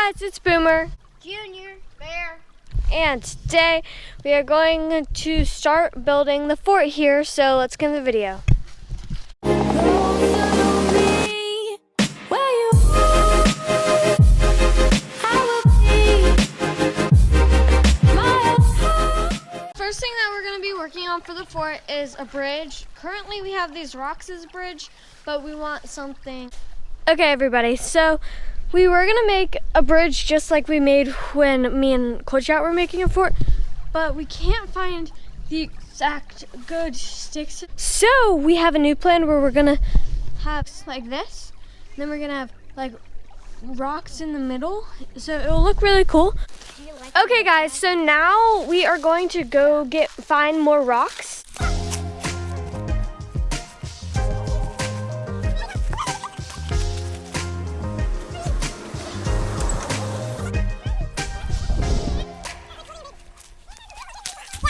guys, it's Boomer, Junior, Bear, and today we are going to start building the fort here, so let's get in the video. First thing that we're going to be working on for the fort is a bridge. Currently we have these rocks as a bridge, but we want something. Okay everybody, so we were gonna make a bridge just like we made when me and Coach Out were making a fort, but we can't find the exact good sticks. So we have a new plan where we're gonna have like this, and then we're gonna have like rocks in the middle, so it'll look really cool. Okay guys, so now we are going to go find more rocks.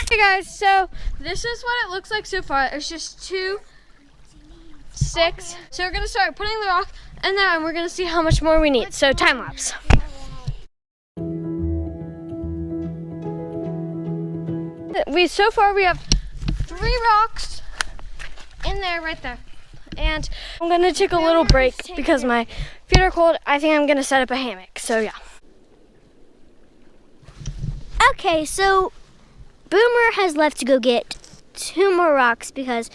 Hey guys, so this is what it looks like so far. It's just 2 sticks. So we're gonna start putting the rock, and then we're gonna see how much more we need. So time lapse. So far we have 3 rocks in there, right there. And I'm gonna take a little break because my feet are cold. I think I'm gonna set up a hammock, so yeah. Okay, so Boomer has left to go get 2 more rocks because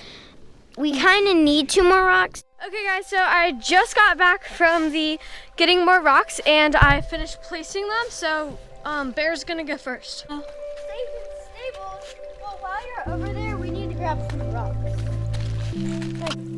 we kind of need 2 more rocks. Okay guys, so I just got back from the getting more rocks and I finished placing them, so Bear's gonna go first. Stable. Well, while you're over there, we need to grab some rocks. Like